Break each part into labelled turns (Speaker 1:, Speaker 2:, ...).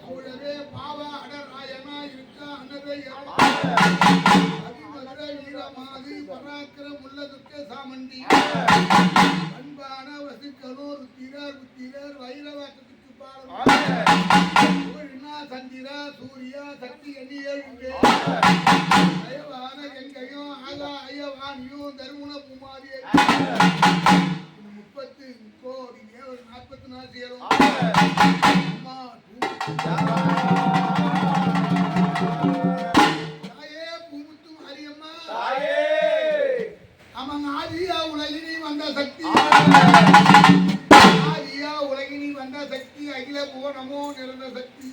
Speaker 1: கூடவே பாவ அடராயனா இருக்க அன்னதை அதிமதுர வீரமாதி பராக்கிரம் உள்ள துர்க்க சாமண்டி அன்பான வசிக்கலூர் ருத்திரர் புத்திரர் வைரவாக்கு சந்திரா சூர்யா சக்தி எண்ணியே தயவான கங்கையும் ஆகாயவாணியும் தருமண குமாரியை 30 கோடி தேவர் 44 சேரும் அம்மா தாயே பூமுத்து மாரியம்மா தாயே அவன் ஆதியா உலகினி வந்த சக்தி ஆதியா உலகினி வந்த சக்தி அகில புவனமோ நிறந்த சக்தி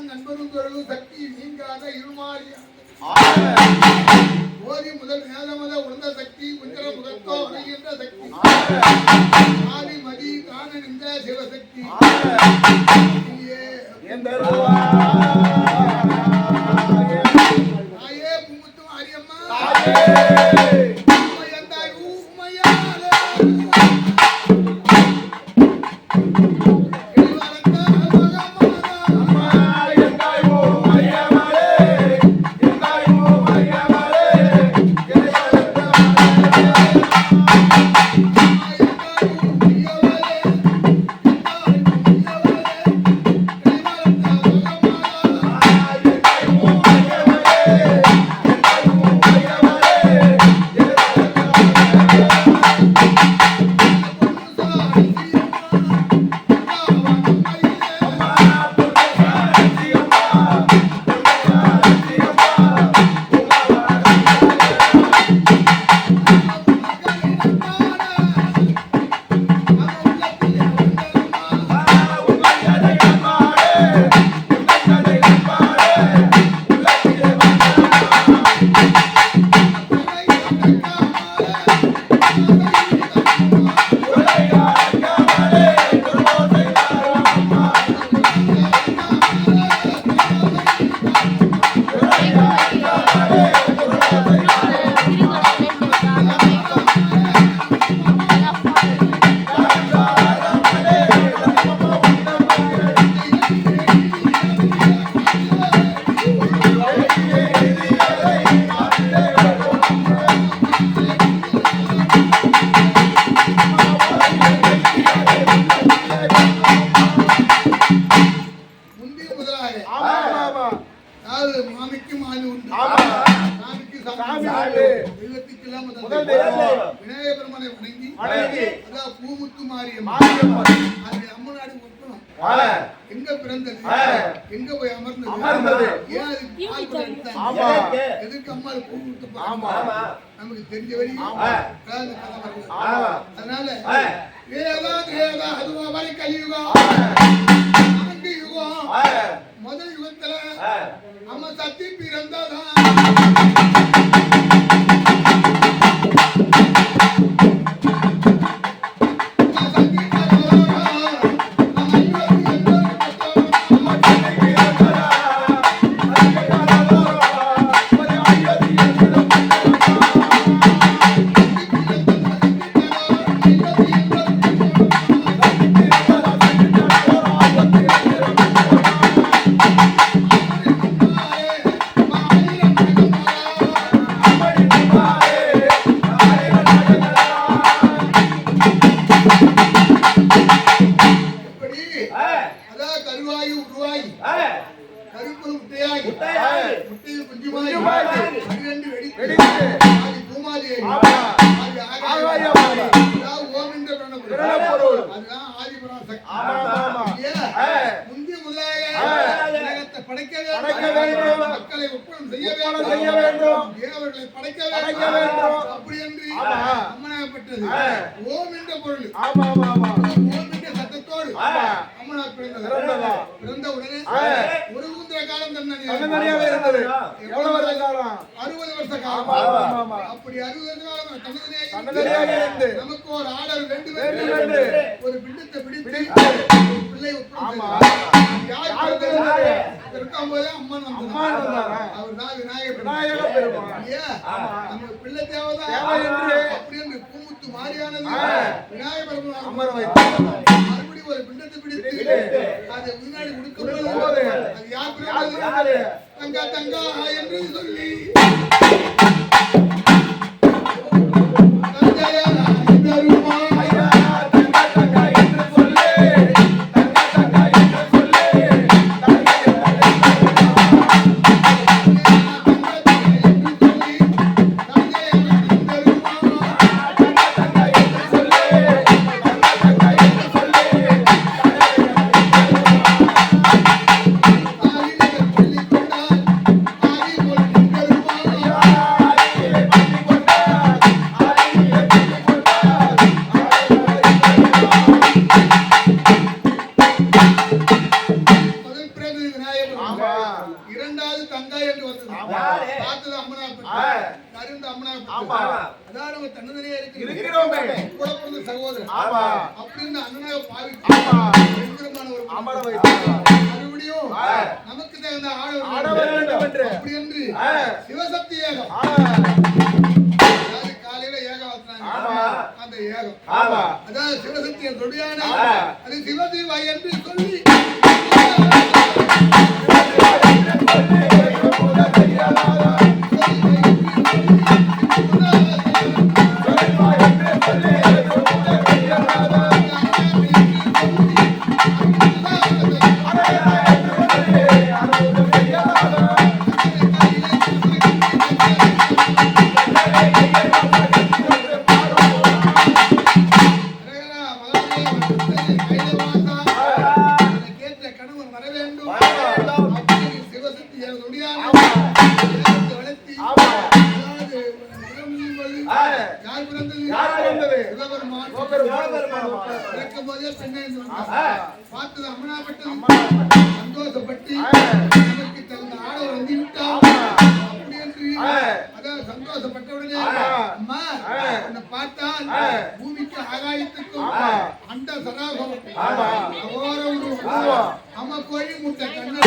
Speaker 1: நண்பரும் தொழிலும் சக்தி நீங்காத இருமாறியா ஓதி முதல் வேதமத உணர்ந்த சக்தி குஞ்சர முகத்தோ உணர்கின்ற சக்தி ஆதி மதி காண நின்ற சிவசக்தி தாயே பூமுத்து மாரியம்மா எங்க பிறந்தது எங்க போய் அமர்ந்தது எதுக்கு அம்மா பூ நமக்கு தெரிஞ்ச வரையும் அதனால அதுவா வரை கலியுகம் யுகம் முதல் யுகத்துல அம்மா சத்தி பிறந்ததான் மக்களை ஒப்பனம் செய்ய வேண்டும் தேவர்களை படைக்க வேண்டும் அப்படி என்று அம்மனாகப்பட்டது ஓம் என்ற பொருள் ஓம் என்ற சத்தத்தோடு அம்மனா பிறந்த உடனே ஒரு குந்திர காலம் தன்னடியாக இருந்தது. எவ்வளவு வருஷ காலம்? 60 வருஷ காலம். அப்படி 60 வருஷ காலம் தன்னடியாக இருந்து நமக்கு ஒரு ஆடல் வேண்டும், ஒரு பிண்டத்தை பிடித்து பிள்ளை இருக்கும்போது அம்மன் வந்தாரா? அவர் தான் விநாயகர் பெருமாள். நமக்கு பிள்ளை தேவைதான் அப்படி என்று பூமுத்து மாறியானது விநாயகர் பெருமாள் அமர வைத்தார். மறுபடியும் ஒரு பிண்டத்தை பிடித்து அதை முன்னாடி கொடுக்கும்போது அது யார் பிறந்தது? தங்கா தங்கா என்று சொல்லி நமக்கு தகுந்த அப்படி என்று சிவசக்தி ஏகம் காலையில ஏகம் அந்த ஏகம் அதாவது சிவசக்தியின் தொடியான அது சிவதீவா என்று சொல்லி பார்த்தது அம்மனாப்பட்டது சந்தோஷப்பட்டு நமக்கு தகுந்த ஆடவர் வந்து விட்டார் அப்படி என்று அதாவது சந்தோஷப்பட்டவுடனே அம்மா உன்னை பார்த்தால் பூமிக்கு ஆகாயத்துக்கும் அந்த சராகம் அம்மா கோழி முட்டை கண்ணி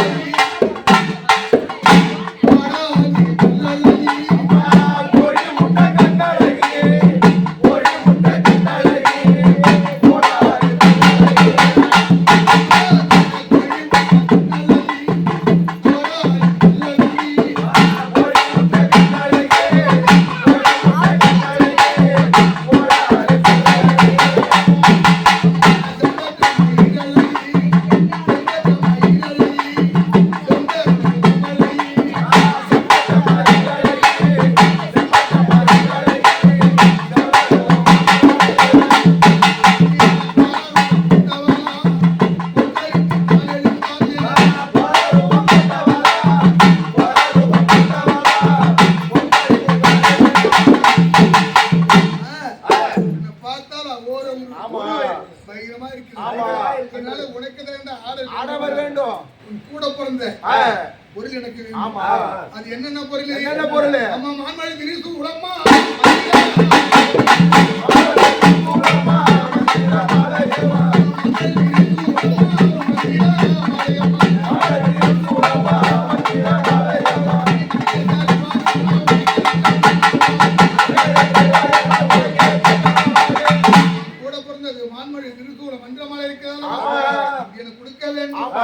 Speaker 1: அது என்னென்ன பொருள் அம்மா மான்மழை திரிசு உலம்மா கூட பிறந்தது மான்மழை திருசூல மந்திரமாலை இருக்கிறதா எனக்கு கொடுக்க வேண்டும்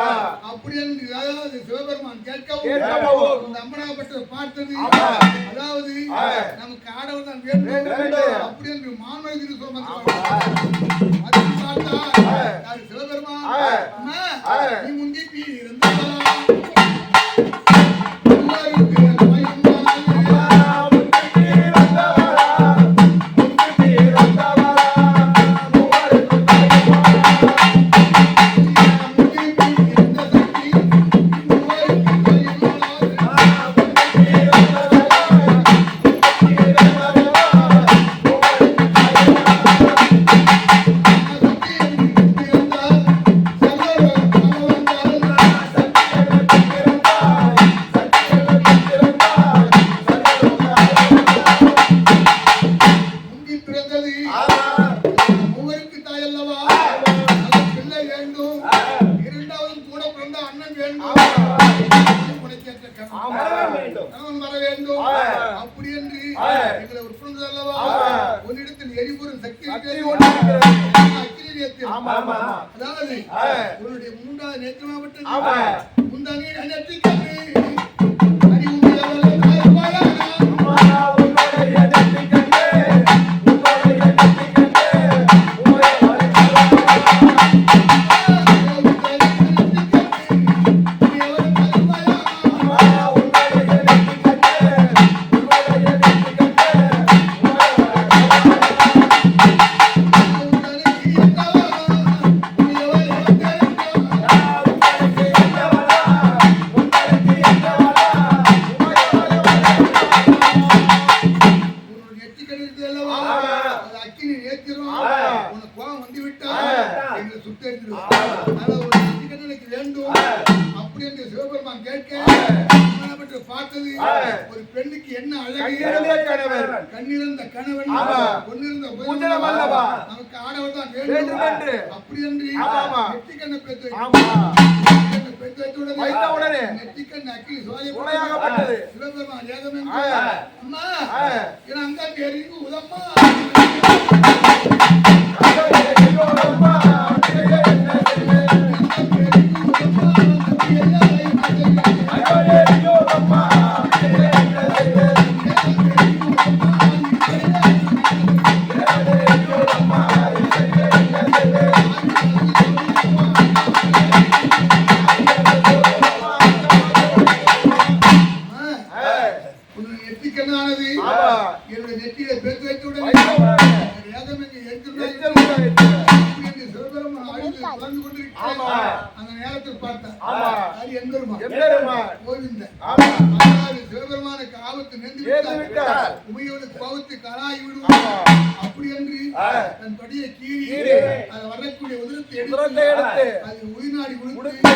Speaker 1: அப்படி என்று அதாவது சிவபெருமான் கேட்கவும் இந்த அம்மனாப்பட்டதை பார்த்தது அதாவது நமக்கு ஆடவர் தான் வேண்டும் அப்படி என்று மான்மழை திருசூல அதுக்கு பார்த்தா சிவபெருமான் நீ முந்தி பீ அதாவது உன்னுடைய மூன்றாவது நேத்திரமாகப்பட்டது முந்தானே நெற்றிக்கண்ணு ஒரு பெண்ணுக்கு என்ன அழகு கண்ணிருந்த கணவன் பொன்னிருந்த நமக்கு ஆடவர் தான் வேண்டும் அப்படி என்று நெற்றிக்கண்ணை பெற்று வைத்தவுடனே நெற்றிக்கண் அக்கினி சோலையாகப்பட்டது சிவபெருமான் ஏகமே அம்மா என அங்க எரிந்து உதம்மா என்னுடைய நெற்றியில பேச்சு வைத்தவுடனே அந்த நேரத்தில் பார்த்தேன் சிவபெருமானுக்கு ஆபத்து நேர்ந்து உமையோடு கோபத்து கராய் விடுவோம் அப்படி என்று தன் படியை கீறி அதை வரக்கூடிய உதிரத்தை எடுத்து அது உயிர்நாடி கொடுத்து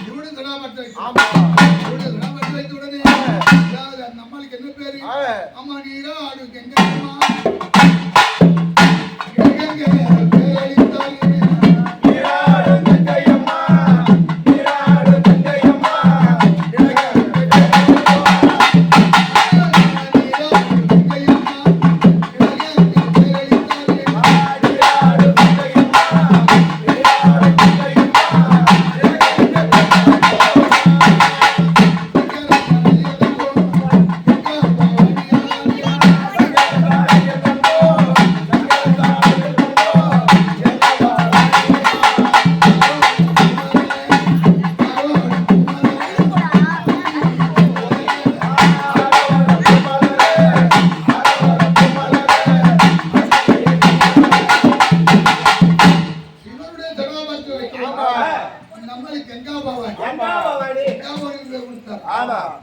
Speaker 1: இவனும் சடாமற்ற வைத்த உடனே அந்த அம்மாளுக்கு என்ன பேரு அம்மா நீரா ஆடு கெங்கம்மா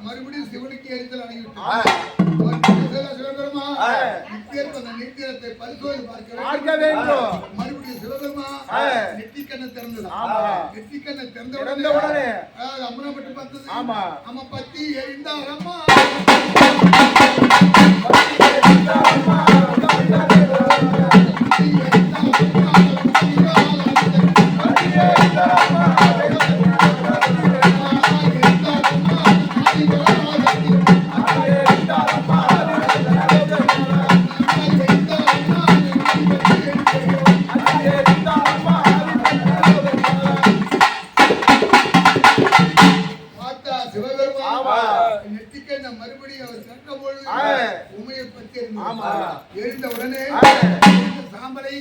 Speaker 1: மறுபடியும் சிவனுக்கு எரித்தல் சிவபெருமா நித்தியத்தை பரிசோதனை பார்க்க வேண்டும் மறுபடியும் சிவபெருமா நெற்றிக்கண்ணை திறந்தது நெற்றிக்கண்ணை திறந்த உடனே அம்மனை பற்றி பார்த்தது அம்மா பத்தி எரிந்தார் அம்மா மறுபடியும் அவர் கட்டபொழுது உமையை பற்றி எழுந்த உடனே சாம்பலை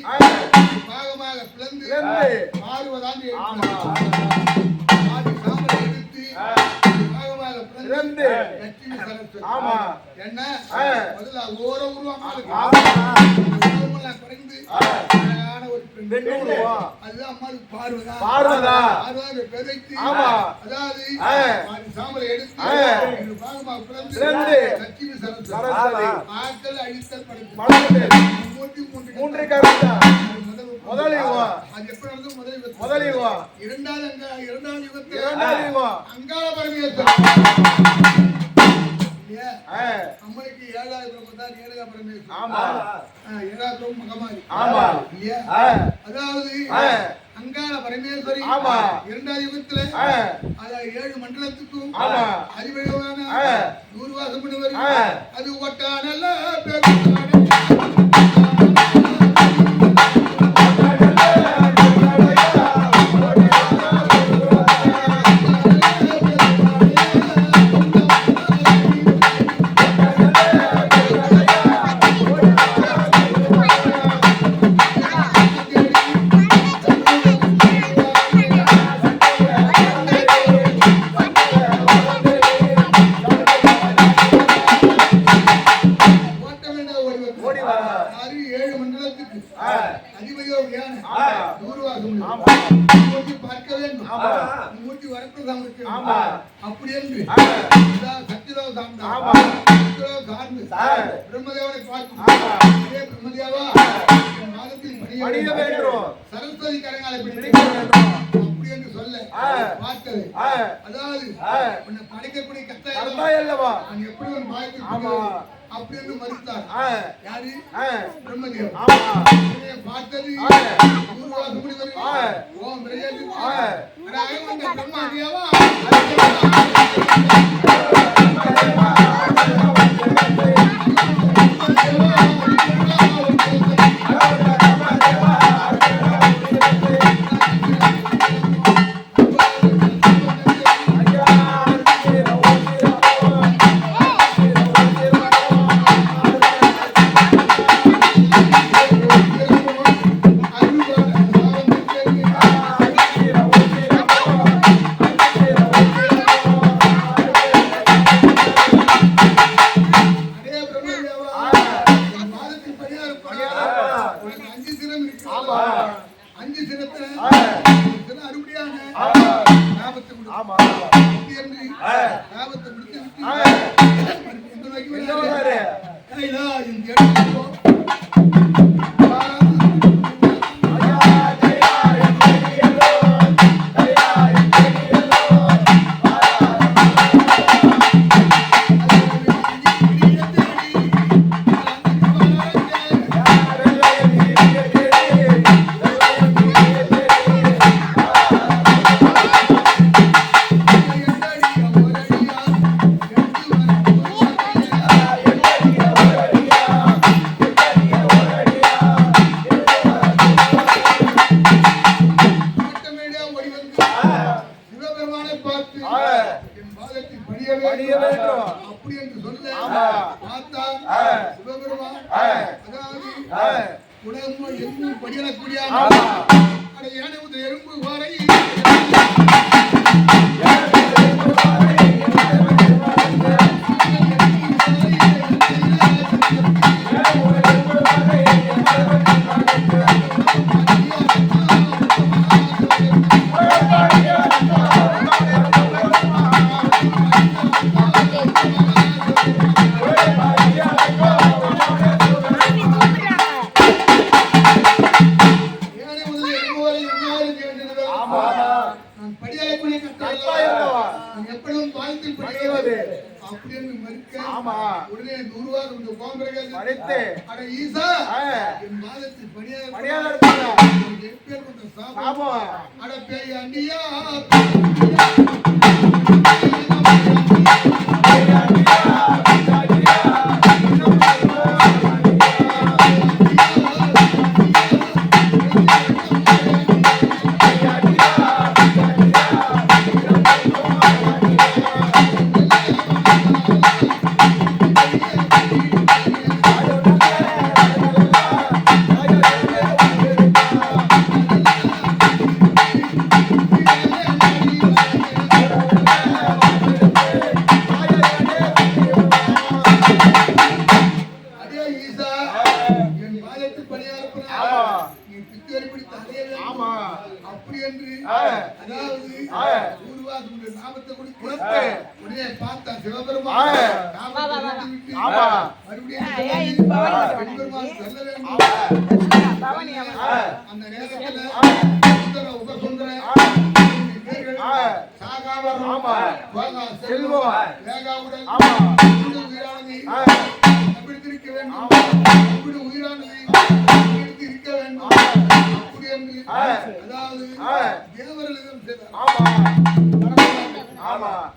Speaker 1: பாகமாக பிளந்து மாறுவதாங்க சாம்பலை எடுத்து பாகமாக பிளந்து லட்சுமி சரஸ்வதி என்ன முதல்ல ஓர உருவம் குறைந்து ஒரு பெண் அதுதான் அம்மாவுக்கு பார்வதா பேர் வைத்து அதாவது சாம்பலை எடுத்து பாகமாக பிளந்து லட்சுமி சரஸ்வதி ஆட்கள் அழித்தல் படைத்து மூன்று முதல் யுகம் அது எப்படி நடந்தது முதல் யுகம் இரண்டாவது யுகத்தில் அங்காள பரமேஸ்வரன் அம்மனுக்கு ஏழாவது பிரம்மதான் ஏழா பரமேஸ்வரன் ஏழாவது மகமாரி அதாவது அங்காள பரமேஸ்வரி இரண்டாவது யுகத்துல அதாவது 7 மண்டலத்துக்கும் அதிபதியான 100 வாசம் பண்ணுவார் அது ஒட்டானல்ல பேர் மூர்த்தி பார்க்க வேண்டும் மூர்த்தி வரப்பிரதம் இருக்கு அப்படி என்று சக்திலோ சார்ந்து பிரம்மதேவனை பார்க்கும் பிரம்மதேவா சரஸ்வதி கரங்காலை அப்படி என்று சொல்ல பார்த்தது அதாவது உன்னை படைக்கக்கூடிய கஷ்டம் எப்படி ஒரு பாய்க்கு அப்படி என்று மறுத்தார் யாரு பிரம்மதேவன் பார்த்தது ஓம் பிரம்மதேவா அப்படி என்று சொல்ல பார்த்தா சிவபெருமான் அதாவது உலகம் எங்கும் படியக்கூடிய எறும்பு வரை உடனே உருவாக ஈசா என் மாதத்தில் பணியாளர் அட பேய் அண்டியா அப்படி என்று அதாவது நாமத்தை கொடுத்து உடனே பார்த்தா சிவபெருமான் மறுபடியும் சொல்ல வேண்டும் அந்த நேரத்தில் உபசுந்தர பிடித்திருக்க வேண்டும் உயிரானது இருக்க வேண்டும் அதாவது தேவர்களிடம்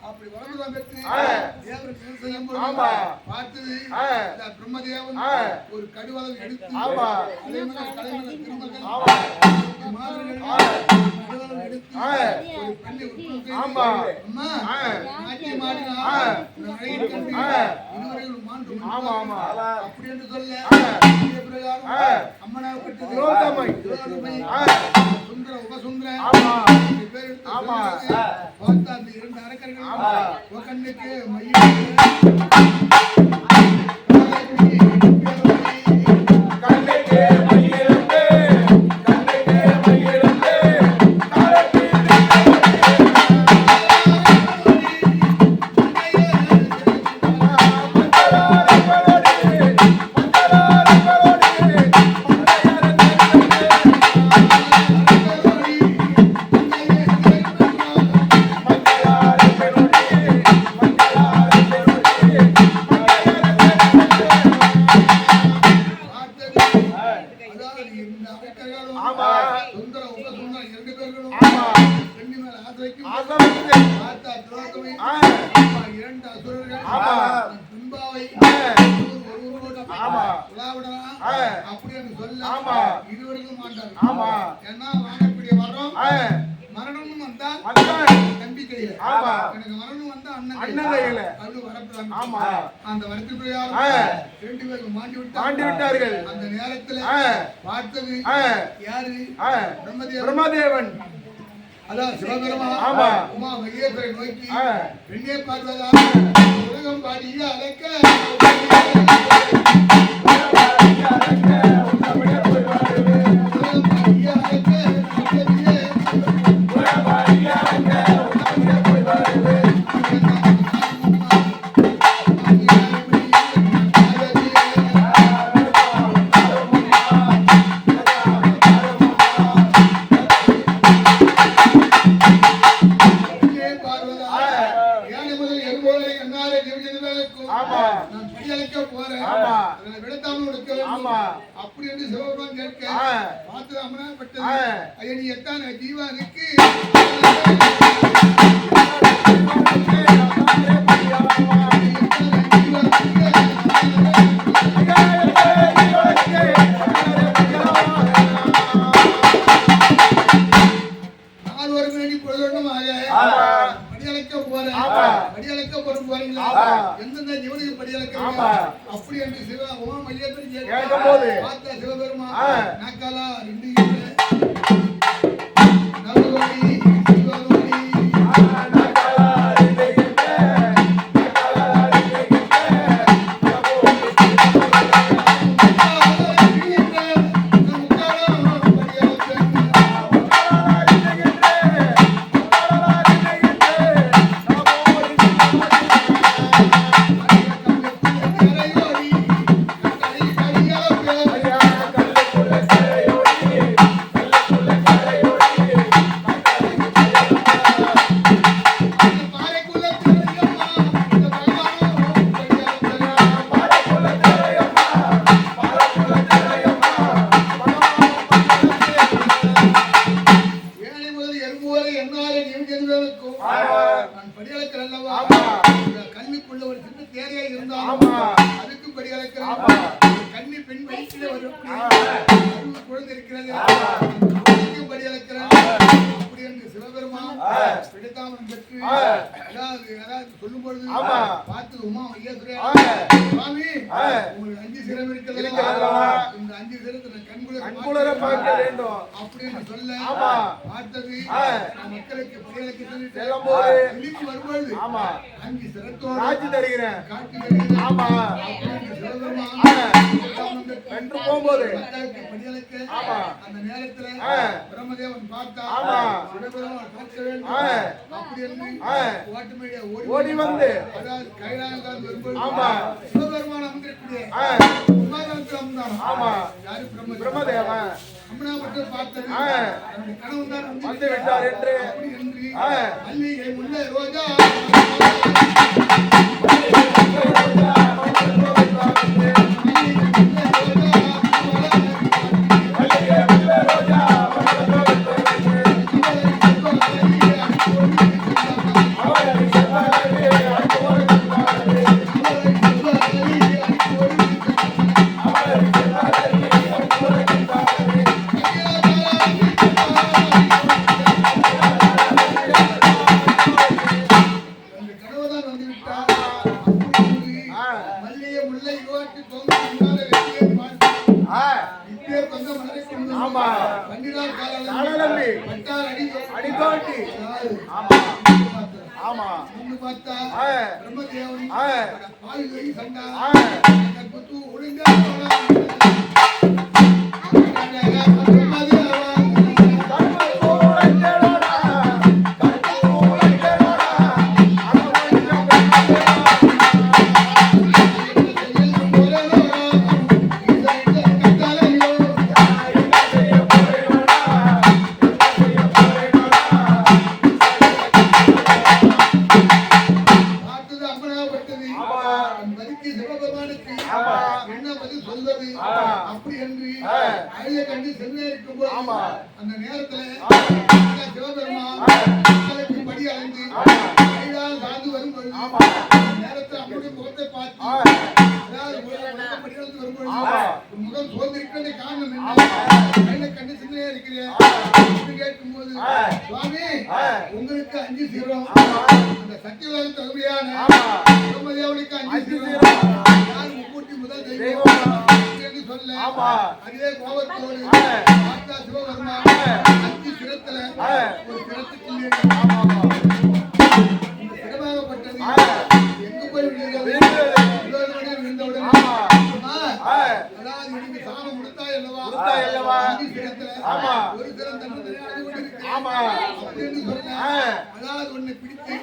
Speaker 1: அப்படி வரமுதான் பெற்று தேவர்கள் பார்த்தது பிரம்மதேவன் ஒரு கடுவலம் எடுத்து திருமகள் எடுத்து ஒரு பெண்ணை அப்படி என்று சொல்ல அம்மனாகப்பட்டது சுந்தர உபசுந்தர பேர் பார்த்தா அந்த இரண்டு அரக்கர்கள் கண்ணுக்கு கண்ணுக்கு வைக்கும் பார்த்தா துரோகமே இரண்டு அசுரர்கள் பின்பாவை அப்படி என்று சொல்ல இருவருக்கும் மாட்டார். ஏன்னா வாங்கக்கூடிய வரம் மரணமும் வந்தால் தம்பி கையில, எனக்கு மரணம் வந்தா அண்ணன் கையில அப்படி வரப்படாங்க. அந்த வரத்துக்குள்ளாக 2 பேரும் மாண்டி விட்டார்கள். அந்த நேரத்துல பார்த்தது யாரு? பிரம்மதேவன். அதான் சிவபெருமா உமா மகேஸ்வரை நோக்கி பெண்ணே பார்வதா உலகம் பாடிய அழைக்க அப்படி என்று சிவபெருமான் கேட்க பார்த்து அமராப்பட்டது. ஐயா நீ எத்தான ஜீவானுக்கு எந்தெந்த ஜீவனுக்கு படியளக்க அப்படி என்று சிவ உமா மையத்தில் கேட்கும்போது பார்த்தா சிவபெருமா நாக்காலா 2 கண்ணுக்குள்ள ஒரு சின்ன தேரையா இருந்தாலும் அதுக்கு படி அழைக்கிறாங்க. கண்ணி பெண் வயிற்றில ஒரு குழந்தை இருக்கிறது படி அழைக்கிறாங்க. அப்படி என்று சிவபெருமான் பிடித்தாமன் பெற்று அதாவது சொல்லும் பொழுது பார்த்து உமா ஐயா சுவாமி உங்களுக்கு 5 சிரம் இருக்கிறது, இந்த 5 சிரத்தை கண்குளர பார்க்க வேண்டும் அப்படி என்று சொல்ல பார்த்தது மக்களுக்கு படியலைக்கு சொல்லிட்டு வரும்பொழுது 5 சிரத்தோடு காட்சி தருகிறேன் என்று போகும்போது மக்களுக்கு படியலைக்கு அந்த நேரத்துல பிரம்மதேவன் பார்த்தா சிவபெருமான் பார்க்க வேண்டும் அப்படி என்று ஓட்டுமையை ஓடி வந்து அதாவது கைலாயம் வரும்போது சிவபெருமான் அமர்ந்திருக்கூடிய யாரு பிரம்மதேவன் அம்மனா மட்டும் பார்த்தது கனவு தான் வந்து விட்டார் என்று அப்படி என்று மல்லிகை முல்லை ரோஜா பிரம்மதேவன் அப்படி என்று அழிய கண்டு சென்றே இருக்கும்போது அந்த நேரத்துல சிவபெருமான் கடந்து கைதான் சார்ந்து வரும்பொழுது நேரத்தில் அம்முடைய முகத்தை பார்த்து அதாவது படிக்கிறது வரும்பொழுது முகம் சோர்ந்திருக்கின்ற காரணம் என்ன கண்டு சிந்தனையா இருக்கிறேன் கேட்கும்போது சுவாமி உங்களுக்கு 5 சீரம் அந்த சத்தியவாத தகுதியான பிரம்மதேவனுக்கு 5 சீரம் யார் முக்கூட்டி முதல் தெய்வம் என்று சொல்ல அதே கோபத்தோடு மாதா சிவபெருமா 5 சிரத்துல ஒரு சிரத்துக்கு சிரமாகப்பட்டது எங்கு போய் விழுந்தவுடன் அதாவது எனக்கு சாபம் கொடுத்தா அல்லவா 5 சிரத்துல ஒரு சிரம் தன்னை அப்படின்னு சொல்ல அதாவது ஒண்ணு பிடித்து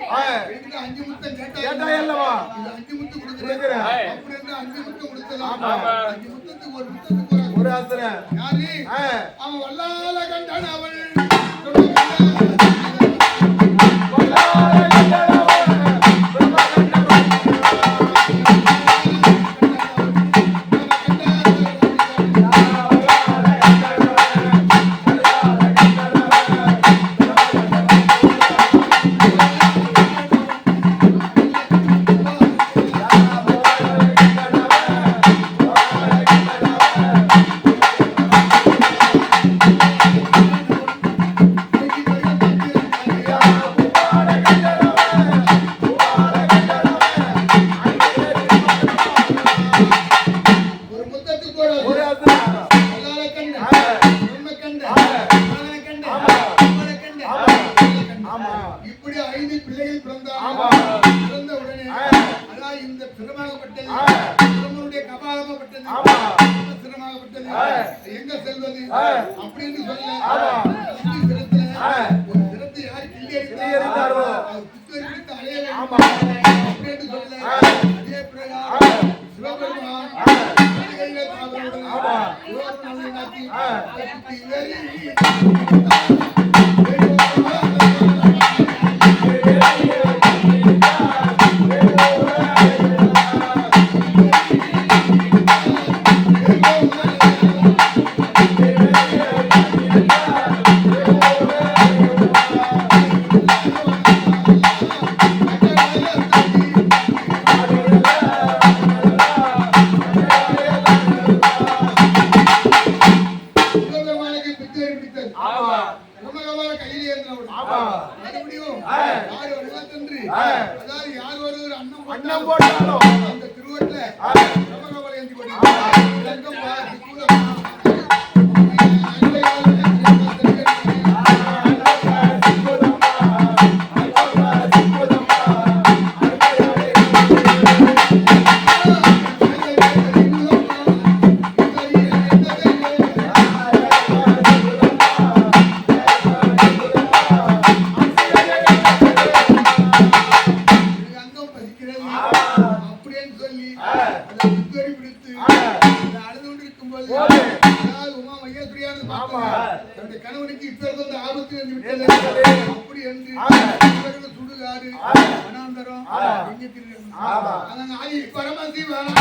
Speaker 1: 5 முத்தம் கேட்டா அல்லவா 5 முத்து கொடுக்குறேன் அப்படின்னு 5 முத்தம் கொடுத்தலாம் 5 முத்தத்துக்கு ஒரு முத்தத்துக்கு ஒரு ஆசிரியர் யாரு அவன் வல்லால கண்டான் அவள் இப்படி 5 பிள்ளைகள் பிறந்த உடனே அதாவது இந்த சிரமாகப்பட்டது சிரமனுடைய கபாலமாகப்பட்டது சிரமாகப்பட்டது எங்க செல்வது அப்படின்னு சொல்ல சிரத்துல ஒரு சிரத்தை யார் கிள்ளி அடித்தாரோ அது புத்தரித்து அடைய வேண்டும் அப்படின்னு சொல்ல அதே பிரகாரம் சிவபெருமான் அதாவது யார் ஒரு அன்னம் போட்டாலும் அந்த திருவட்ல பிரம்மகவலை ஏந்தி கணவனுக்கு இப்ப இருந்த ஆபத்து என்று விட்டது அப்படி என்று சுடுகாடு வனாந்தரம் ஆதி பரமசிவன்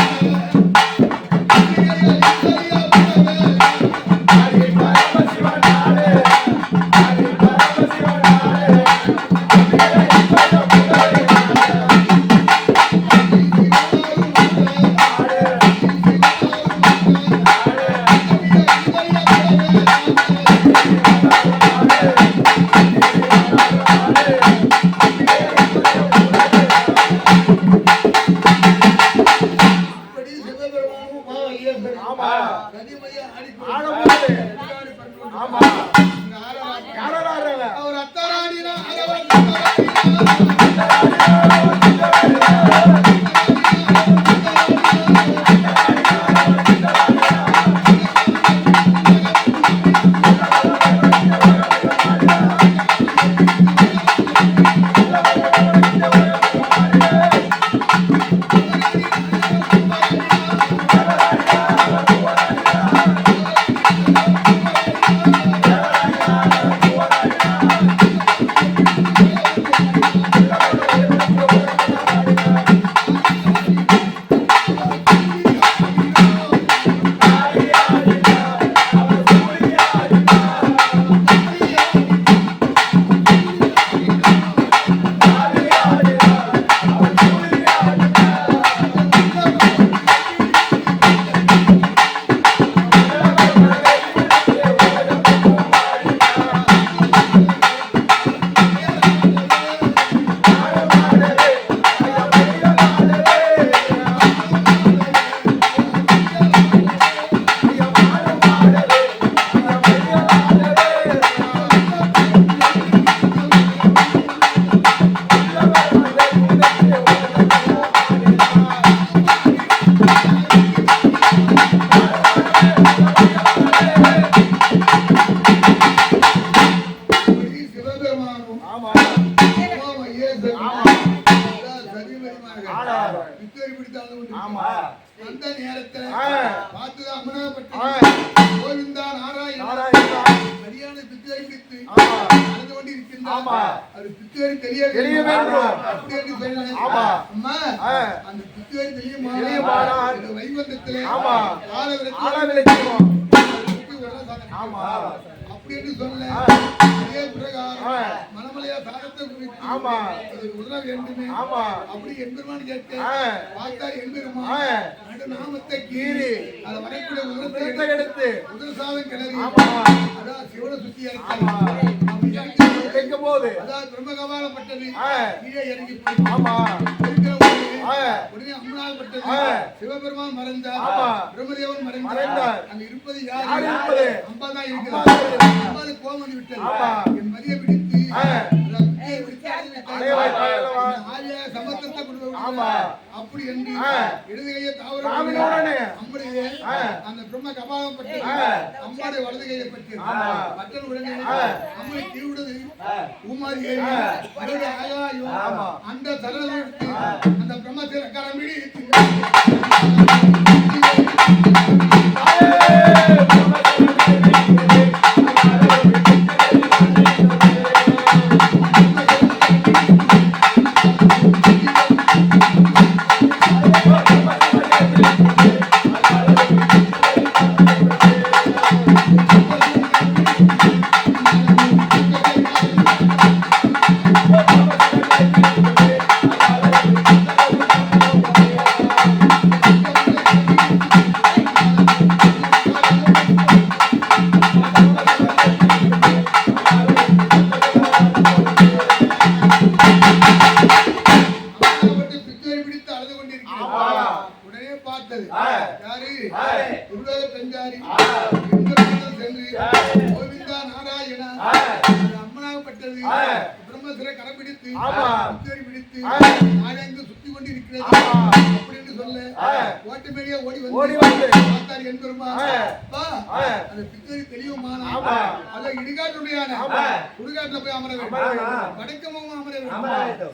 Speaker 1: பித்தேரி பிடித்தாலும் அந்த நேரத்துல பார்த்துதான் அமராவப்பட்டு கோவிந்தா நாராயணா சரியான பித்தேரி பிடித்து நடந்து கொண்டு இருக்கின்றார். அது பித்தேரி தெரிய வேண்டும் அப்படி என்று சொன்னேன். அம்மா அந்த பித்தேரி தெரியுமா வைகுந்தத்திலே அப்படி என்று சொல்ல அதே பிரகாரம் மனமலையா சாதத்தை குறித்து உணர வேண்டுமே அப்படி எம்பெருமான் கேட்டு பார்த்தார். எம்பெருமான் நடுநாமத்தை கீறி அதை வரக்கூடிய உதரத்தை எடுத்து உதர சாதம் கிளறி அதான் சிவனை சுத்தி இறக்கும் போது அதான் பிரம்மகவாலப்பட்டது கீழே இறங்கி உடனே அம்மனாகப்பட்டது சிவபெருமான் மறைந்தார், பிரம்மதேவன் மறைந்தார். அங்க இருப்பது யார்? அம்பா தான் இருக்கிறார். அம்பாவுக்கு கோபம் வந்து விட்டது. என் மதியை பிடித்து சமத்தத்தை அப்படி என்று இடது கையை தாவர அம்புடைய அந்த பிரம்ம கபாலம் பற்றி அம்பாடைய வலது கையை பற்றி மற்றொரு உடனே அம்மனை தீவிடுது ஊமாரி ஆகாயோ அந்த தரத்தை அந்த பிரம்மத்தை கரம்பிடி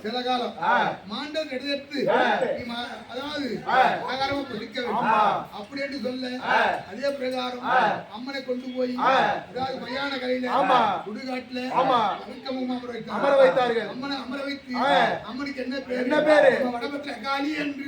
Speaker 1: சில காலம் மாண்டல் எடுத்து அதாவது ஆகாரமா புதிக்க வேண்டும் அப்படி என்று சொல்ல அதே பிரகாரம் அம்மனை கொண்டு போய் அதாவது மயான கரையில சுடுகாட்டுல அமர வைத்தார்கள். அம்மனை அமர வைத்து அம்மனுக்கு என்ன பேரு? வடபத்திர காளி என்று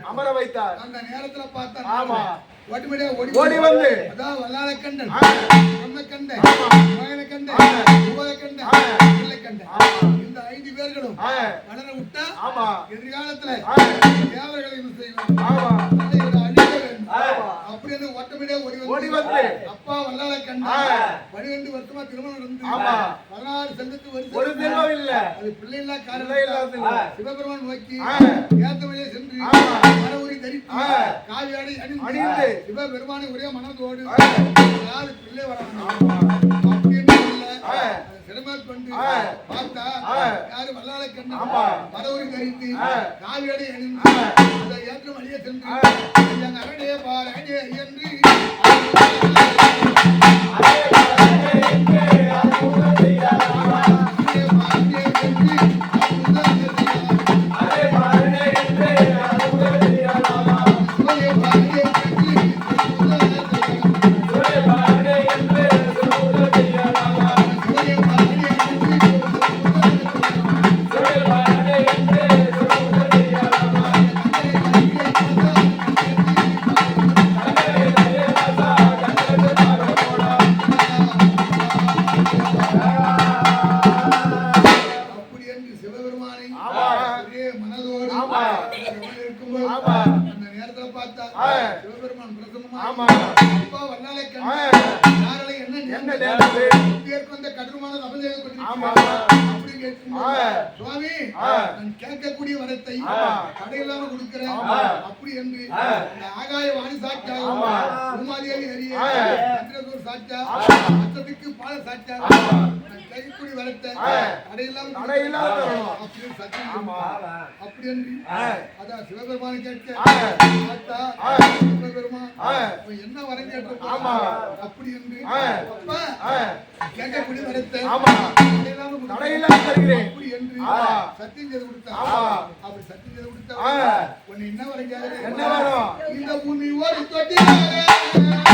Speaker 1: அமர வைத்தார். அந்த நேரத்துல பார்த்தா ஓடி வந்து அதான் வல்லாளக்கண்டன், பிரம்மக்கண்டன், மகனக்கண்டன், உபதக்கண்டன், பிள்ளைக்கண்டன் இந்த 5 பேர்களும் மனர விட்டா எதிர்காலத்துல தேவர்களை அப்படின்னு ஒட்டமிடே ஓடி வந்து அப்பா வல்லாளக்கண்டன் 12 வருஷமா திருமணம் நடந்து 16 செல்வத்துக்கு ஒரு செல்வம் இல்ல, அது பிள்ளை இல்ல காரணம் சிவபெருமான் நோக்கி ஏத்த வழியே சென்று மரவுரி தரித்து காவியாடை அணிந்து சிவபெருமானை ஒரே மனதோடு யாரு பிள்ளை வராங்க அப்படின்னு சொல்ல சிரமம் கொண்டு பார்த்தா யாரு வல்லாள கண்டு மரவரி கரித்து காவியடை அணிந்து அதை ஏற்றம் அழிய சென்று என் அரடைய பாரே என்று கேட்கக்கூடிய வரத்தை கடையில்லாம கொடுக்கிறேன் அப்படி என்று ஆகாய வாணி சாட்சா உமாதேவி ஹரிய சந்திரசூர் சாட்சா அத்தத்துக்கு பால சாட்சா கேட்கக்கூடிய வரத்தை கடையில்லாம அப்படி சத்தியம் அப்படி என்று அதான் சிவபெருமான கேட்க சிவபெருமான் என்ன வரம் கேட்டிருக்கோம் அப்படி என்று கேட்கக்கூடிய வரத்தை அப்படி என்று சத்தியம் செய்து கொடுத்தார் அப்படி சத்தியம் செய்து கொடுத்தார் உன்னை என்ன வரைக்கும் இந்த பூமி ஒரு தொட்டியாக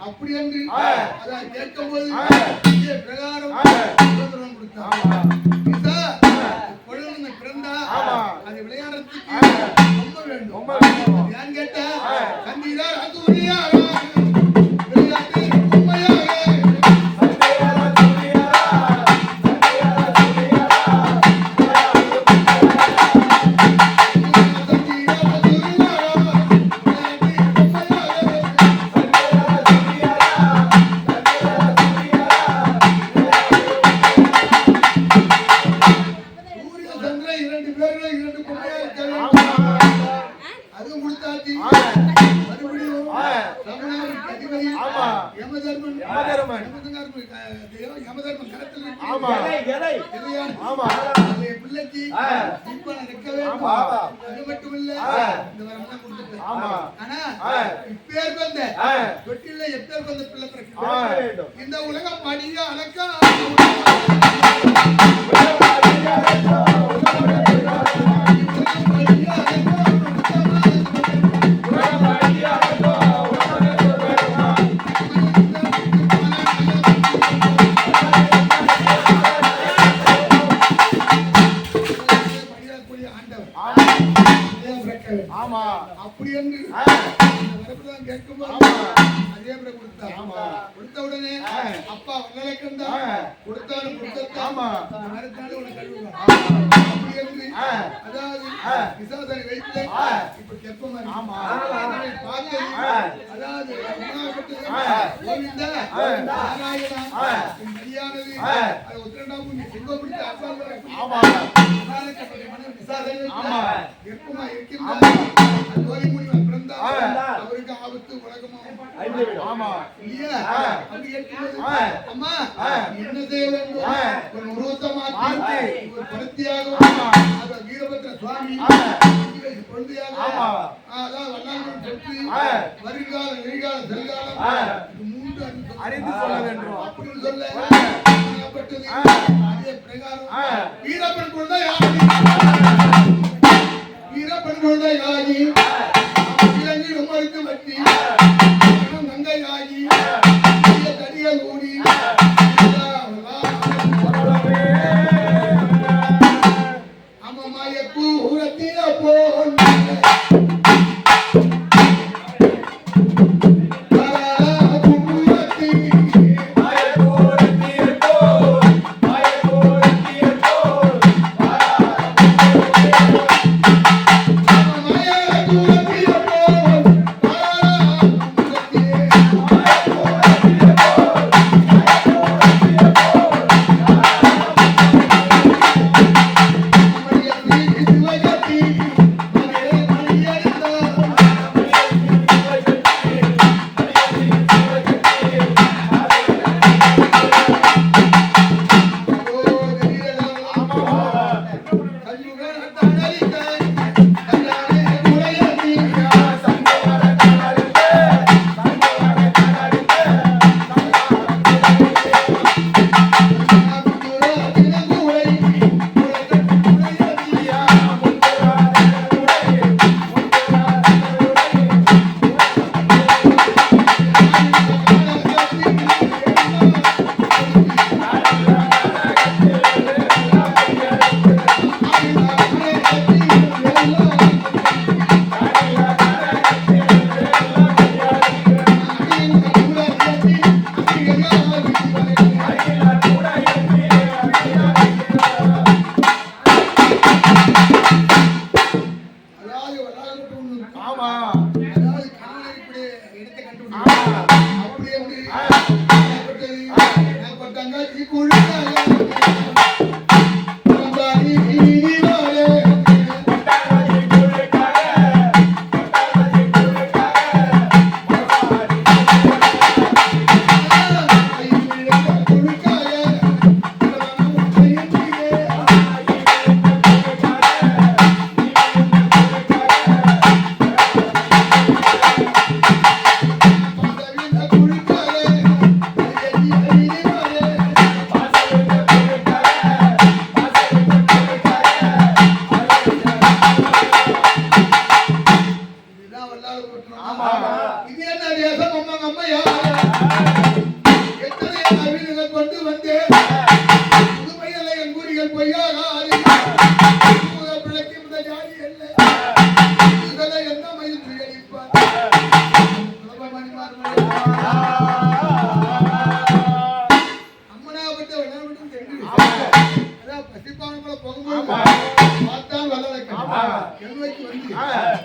Speaker 1: அப்படி என்று அதை கேட்கும் போது பிரகாரம் குழந்தை பிறந்தா அது விளையாடுறதுக்கு ரொம்ப வேண்டும் ஏன்னு கேட்டா கண்டிதான் அது விளையாட்டு உண்மையாக பிள்ளைக்கு அது மட்டும் இல்ல இந்த வரமெல்லாம் கொடுத்துட்டு ஆனா இப்பேர் வந்த தொட்டில எப்பேர் வந்த பிள்ளை பிறக்க இந்த உலகம் படிய அழகா அப்படி என்று வரப்புதான் கேட்கும்போது அதே முறை கொடுத்த உடனே அப்பா வல்லலை கண்டா கொடுத்தாலும் மரத்தாலும் உனக்கு கழுவுவான் அப்படி என்று அதாவது விசாசனை வைத்து இப்ப கெப்ப மாதிரி பார்த்து அதாவது மரியானது அதை உத்திரண்டாமூர்த்தி செங்கோபிடித்த அப்பா விசாசனை கெப்பமா இருக்கின்றார் அவருக்கு ஆபத்து ஆமா
Speaker 2: இல்லையா? அப்படி கேட்கும்போது, அம்மா என்ன செய்ய வேண்டும்? ஒரு உருவத்தை மாற்றி ஒரு பருத்தியாக அது வீரபத்ர சுவாமி குழந்தையாக அதான் வண்ணாங்குடி பெற்று வருங்காலம் எதிர்காலம் செல்காலம் மூன்று
Speaker 1: அறிந்து சொல்ல வேண்டும்
Speaker 2: அப்படின்னு சொல்ல அதே பிரகாரம் வீரப்பன் குழந்தையாகி வீரப்பன் குழந்தையாகி இலங்கை உங்களுக்கு வட்டி கங்கையாகி தடிகள் ஊடி அம்மாய பூரத்தின போல்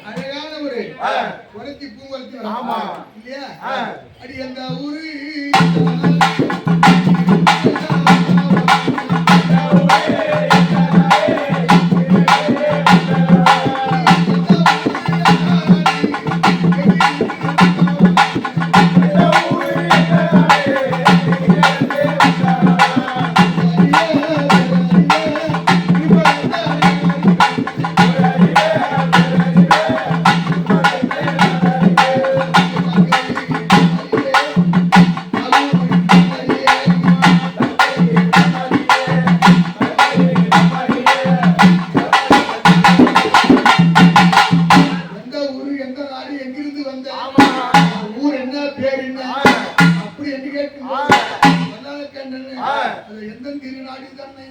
Speaker 2: அழகான ஒரு குறைச்சி பூங்குறைச்சி இல்லையா? அடி அந்த ஊரு எந்த திருநாடி தன்னை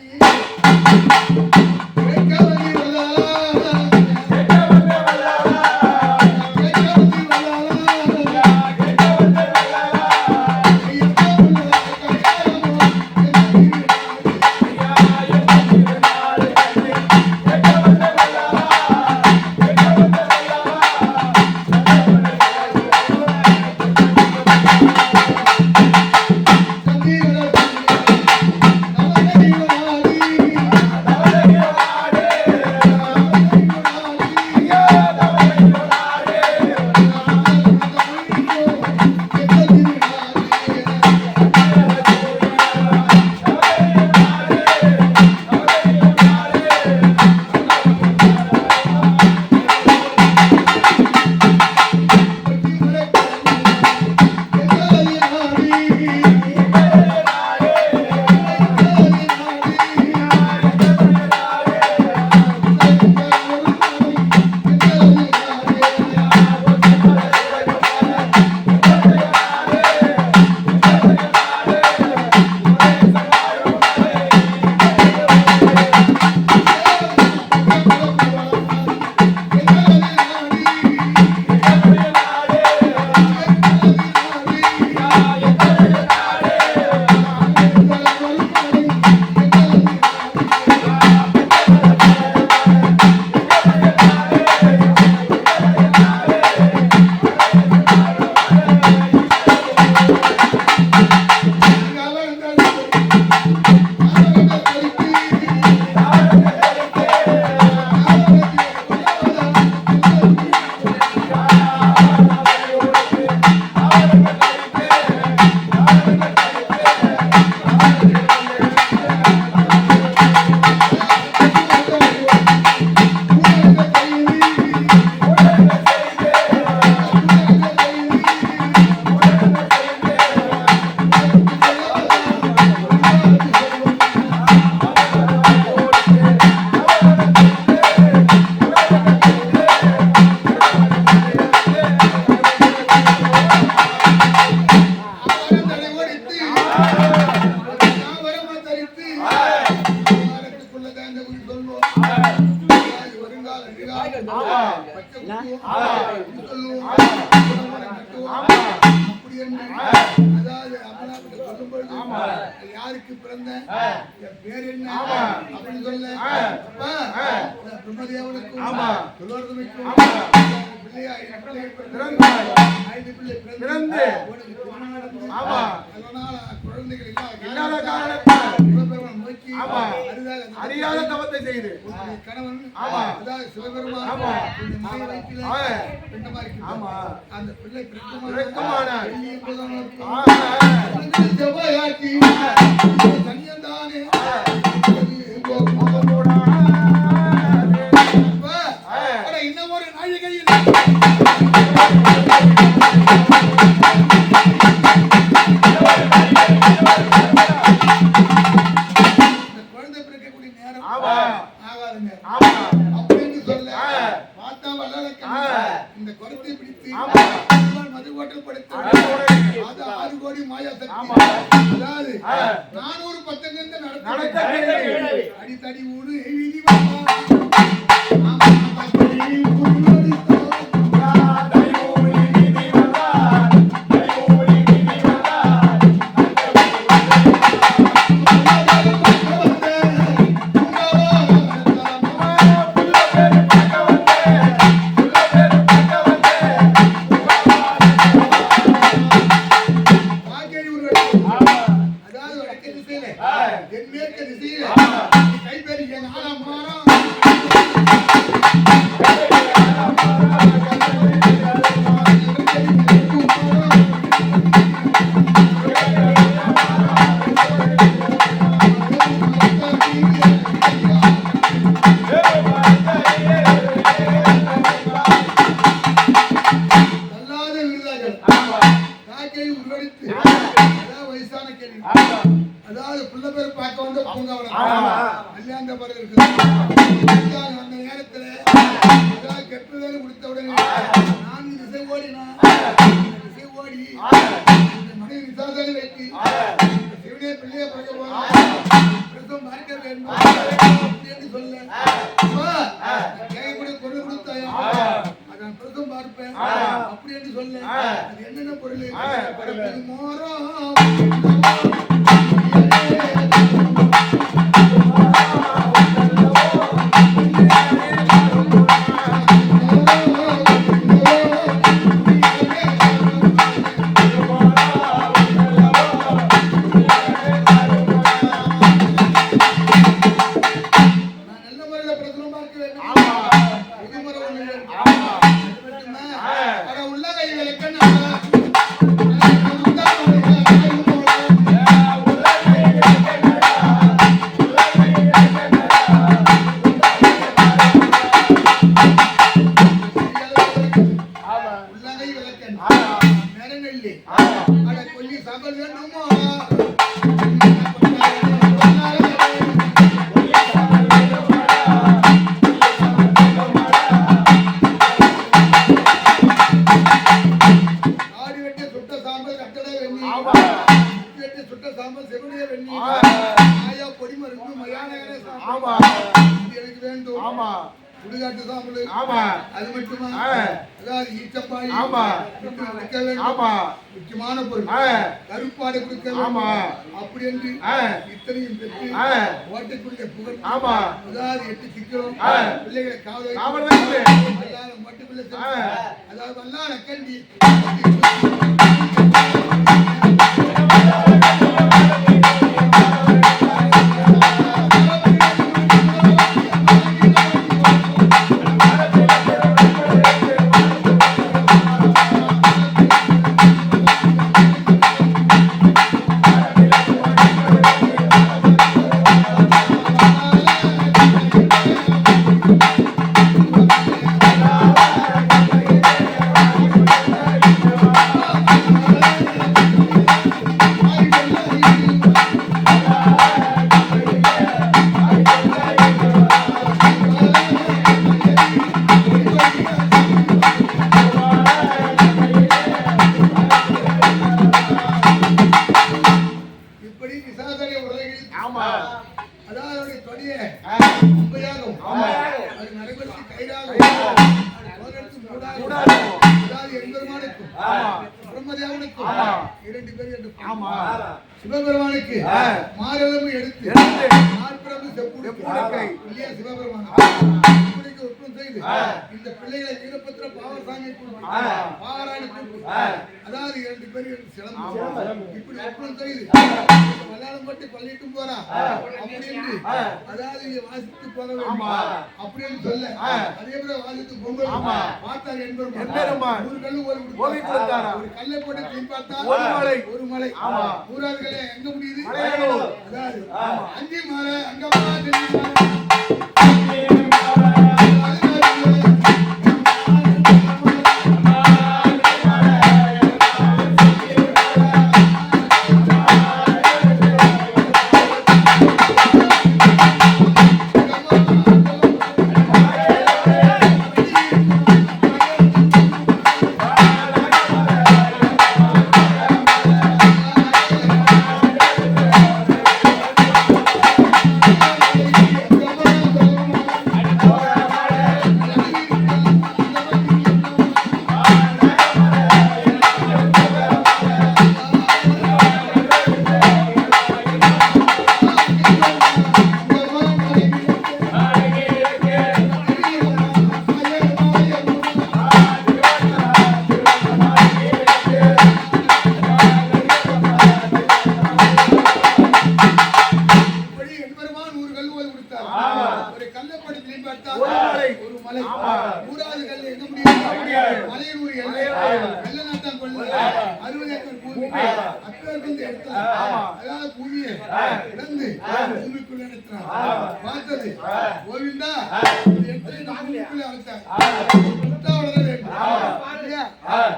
Speaker 2: பச்சை குத்துவோம், சொல்லுவோம், குடமுறை கட்டுவோம். அப்படி என்று அதாவது அம்மனாகிட்ட சொல்லும் பொழுது அது யாருக்கு பிறந்த என் பேர் என்ன அப்படின்னு சொல்ல அப்பா நான் பிரம்மதேவனுக்கும் சுலோர்தனுக்கும் பிள்ளையா என் பிள்ளைகள் பிறந்து 5 பிள்ளை பிறந்து உனக்கு திருமணம் நடந்து அதனால குழந்தைகள் இல்லாத காரணத்தால் சிவபெருமான் நோக்கி அறியாத தவத்தை செய்து கணவன் அதாவது சிவபெருமான் மனைவி வயிற்றில பிண்டமா இருக்கு அந்த பிள்ளை பிறக்குமான செவ்வாயாக்கி தனியந்தானே இன்னும் ஒரு நாழிகையில் குழந்தை பிறக்கக்கூடிய நேரம் ஆகாத நேரம் அப்படின்னு சொல்ல பார்த்தா வல்லலக்க இந்த குரத்தை பிடித்து மதுக்கோட்டல் படுத்த அது 6 கோடி மாயா சக்தி அதாவது 400 பத்தங்கிருந்து நடத்த அடித்தடி ஊரு வீதி அதாவது புள்ள பேர் பார்க்க வந்து பூங்காவனம் கல்யாண படம் இருக்குது அந்த நேரத்துல அதாவது கெட்டதேன்னு கொடுத்த உடனே 4 திசை ஓடினா திசை ஓடி மனைவி விசாசனை வைத்து சிவனே பிள்ளைய பார்க்க போறோம் பார்க்க வேண்டும் அப்படின்னு சொல்ல கேட்கக்கூடிய பொருள் கொடுத்தாயா அதான் பிரதம் பார்ப்பேன் அப்படி என்று சொல்ல அது என்னென்ன பொருள் மோரம் முக்கியமான பொருள் கருப்பாடு கொடுக்க அப்படி என்று இத்தனையும் பெற்று ஓட்டுக்குள்ளே புகழ் அதாவது 8 சிக்கலும் பிள்ளைகளை காவல் ஓட்டுக்குள்ளே அதாவது வல்லான கண்டி அதாவது அவருடைய தொடியை அம்பையாகும் அது நடைபெற்று கயிறாகும் போதற்கு மூடாகும் அதாவது எம்பெருமானுக்கும் பிரம்மதேவனுக்கும் 2 பேர் என்று சிவபெருமானுக்கு மாரளவு எடுத்து நாற்பது செப்புடுக்கை இல்லையா சிவபெருமானுக்கு ஒப்பம் செய்து இந்த பிள்ளைகளை வீரபத்திர பாவசாமி பாராயண அதாவது 2 பேர் சிலம்பு இப்படி ஒப்பம் செய்து மலையாளம் பட்டு பள்ளிட்டும் போறா அப்படி என்று அதாவது வாசித்து போக வேண்டும் அப்படின்னு சொல்ல அதே போல வாசித்து பொங்கல் பார்த்தார் என்பெருமான் ஒரு கல்லு ஒரு கல்லை போட்டு திரும்பி பார்த்தா ஒரு மலை ஊராதுகளை எங்க முடியுது அதாவது அஞ்சு மலை அங்க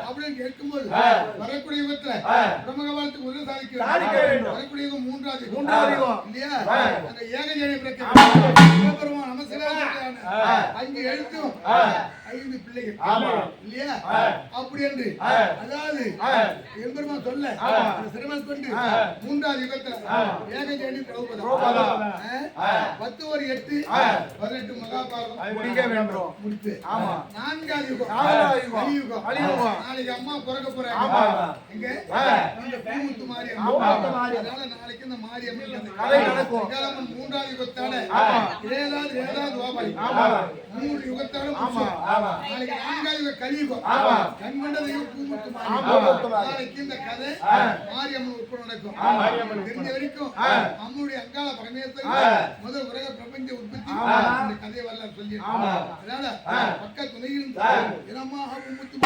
Speaker 2: அப்படின்னு கேட்கும்போது வரக்கூடிய பிரம்மகவானத்துக்கு உதவி சாதிக்க வரக்கூடிய மூன்றாவது இல்லையா அந்த ஏகஜேனை பிரச்சனை நமசிவான 5 எழுத்தும் 5 பிள்ளைகள் இல்லையா அப்படி என்று அதாவது எம்பெருமான் சொல்ல சிரமம் கொண்டு மூன்றாவது யுகத்துல ஏகஜேனி திரௌபதா 10 ஒரு 8 18 மகாபாரதம் முடித்து 4வது யுகம் கலியுகம் நாளைக்கு அம்மா பிறக்க போறாங்க எங்க இந்த பூமுத்து மாரியம்மன் அதனால நாளைக்கு இந்த மாரியம்மன் கதை நடக்கும் 3வது யுகத்தால ஏதாவது வாபாலி 3 யுகத்தால நாளைக்கு 4வது யுக கலியுகம் கண்கண்டது பூமுத்து மாரியம்மன் நாளைக்கு இந்த கதை மாரியம்மன் உட்பட நடக்கும் தெரிஞ்ச வரைக்கும் அம்முடைய அங்காள பரமேஸ்வரி முதல் உலக பிரபஞ்ச உற்பத்தி இந்த கதையை வரலாறு சொல்லி அதனால பக்க துணையில் இனமா பூமுத்து